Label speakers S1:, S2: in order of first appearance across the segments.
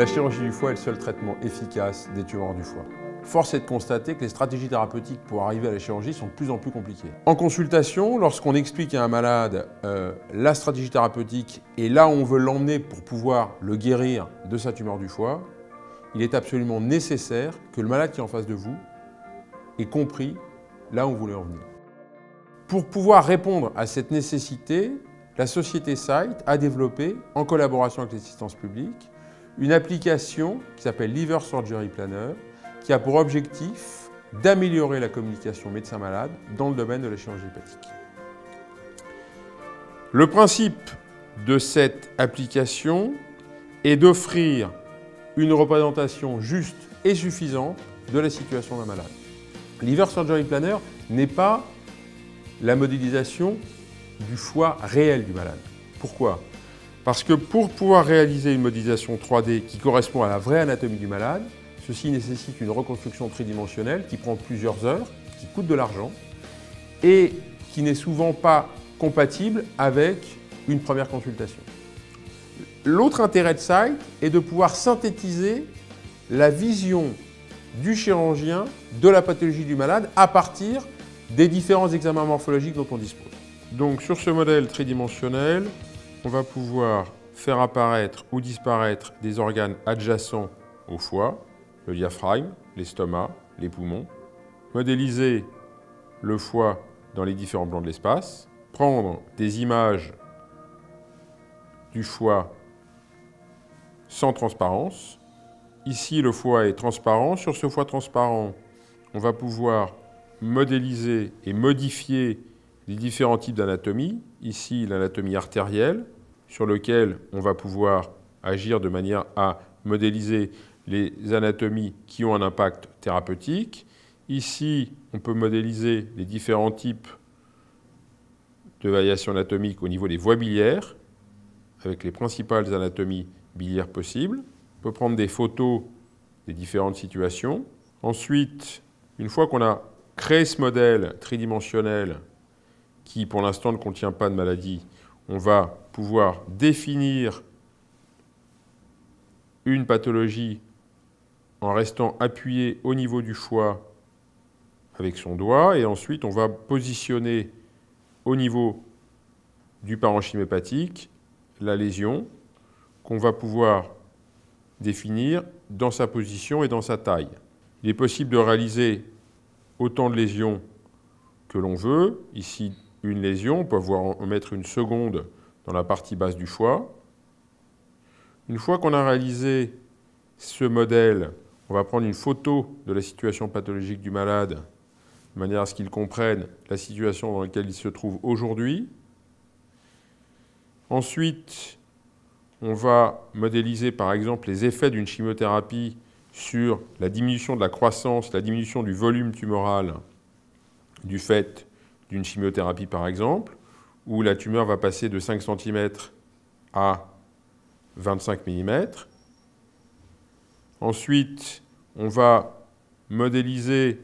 S1: La chirurgie du foie est le seul traitement efficace des tumeurs du foie. Force est de constater que les stratégies thérapeutiques pour arriver à la chirurgie sont de plus en plus compliquées. En consultation, lorsqu'on explique à un malade la stratégie thérapeutique et là où on veut l'emmener pour pouvoir le guérir de sa tumeur du foie, il est absolument nécessaire que le malade qui est en face de vous ait compris là où vous voulez en venir. Pour pouvoir répondre à cette nécessité, la société Sight a développé, en collaboration avec l'assistance publique, une application qui s'appelle Liver Surgery Planner, qui a pour objectif d'améliorer la communication médecin-malade dans le domaine de la chirurgie hépatique. Le principe de cette application est d'offrir une représentation juste et suffisante de la situation d'un malade. Liver Surgery Planner n'est pas la modélisation du foie réel du malade. Pourquoi? Parce que pour pouvoir réaliser une modélisation 3D qui correspond à la vraie anatomie du malade, ceci nécessite une reconstruction tridimensionnelle qui prend plusieurs heures, qui coûte de l'argent et qui n'est souvent pas compatible avec une première consultation. L'autre intérêt de Sight est de pouvoir synthétiser la vision du chirurgien de la pathologie du malade à partir des différents examens morphologiques dont on dispose. Donc sur ce modèle tridimensionnel, on va pouvoir faire apparaître ou disparaître des organes adjacents au foie, le diaphragme, l'estomac, les poumons, modéliser le foie dans les différents plans de l'espace, prendre des images du foie sans transparence. Ici, le foie est transparent. Sur ce foie transparent, on va pouvoir modéliser et modifier les différents types d'anatomie. Ici, l'anatomie artérielle, sur lequel on va pouvoir agir de manière à modéliser les anatomies qui ont un impact thérapeutique. Ici, on peut modéliser les différents types de variations anatomiques au niveau des voies biliaires, avec les principales anatomies biliaires possibles. On peut prendre des photos des différentes situations. Ensuite, une fois qu'on a créé ce modèle tridimensionnel, qui pour l'instant ne contient pas de maladie, on va pouvoir définir une pathologie en restant appuyé au niveau du foie avec son doigt, et ensuite on va positionner au niveau du parenchyme hépatique la lésion qu'on va pouvoir définir dans sa position et dans sa taille. Il est possible de réaliser autant de lésions que l'on veut. Ici, une lésion, on peut en mettre une seconde dans la partie basse du foie. Une fois qu'on a réalisé ce modèle, on va prendre une photo de la situation pathologique du malade, de manière à ce qu'il comprenne la situation dans laquelle il se trouve aujourd'hui. Ensuite, on va modéliser par exemple les effets d'une chimiothérapie sur la diminution de la croissance, la diminution du volume tumoral du fait d'une chimiothérapie par exemple, où la tumeur va passer de 5 cm à 25 mm. Ensuite, on va modéliser,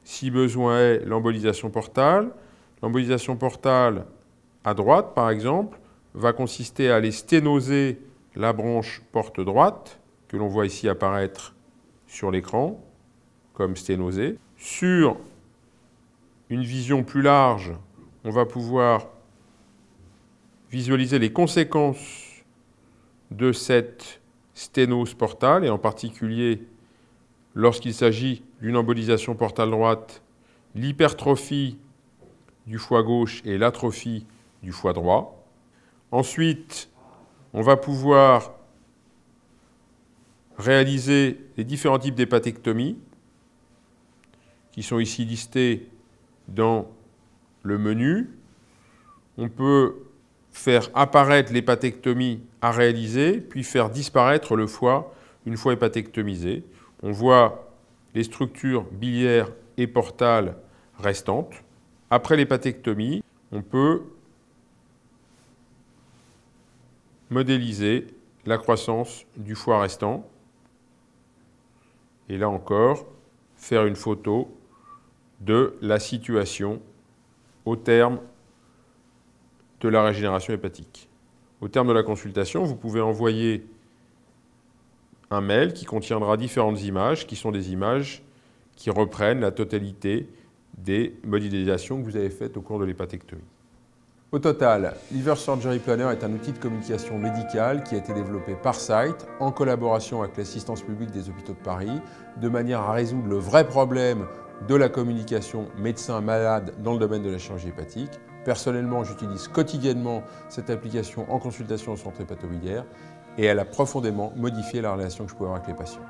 S1: si besoin est, l'embolisation portale. L'embolisation portale à droite, par exemple, va consister à aller sténoser la branche porte droite, que l'on voit ici apparaître sur l'écran, comme sténosée. Sur une vision plus large, on va pouvoir visualiser les conséquences de cette sténose portale, et en particulier, lorsqu'il s'agit d'une embolisation portale droite, l'hypertrophie du foie gauche et l'atrophie du foie droit. Ensuite, on va pouvoir réaliser les différents types d'hépatectomie qui sont ici listés dans le menu. On peut faire apparaître l'hépatectomie à réaliser, puis faire disparaître le foie une fois hépatectomisé. On voit les structures biliaires et portales restantes. Après l'hépatectomie, on peut modéliser la croissance du foie restant. Et là encore, faire une photo de la situation au terme de la régénération hépatique. Au terme de la consultation, vous pouvez envoyer un mail qui contiendra différentes images, qui sont des images qui reprennent la totalité des modélisations que vous avez faites au cours de l'hépatectomie. Au total, Liver Surgery Planner est un outil de communication médicale qui a été développé par Sight en collaboration avec l'assistance publique des hôpitaux de Paris, de manière à résoudre le vrai problème de la communication médecin-malade dans le domaine de la chirurgie hépatique. Personnellement, j'utilise quotidiennement cette application en consultation au centre hépatobiliaire et elle a profondément modifié la relation que je peux avoir avec les patients.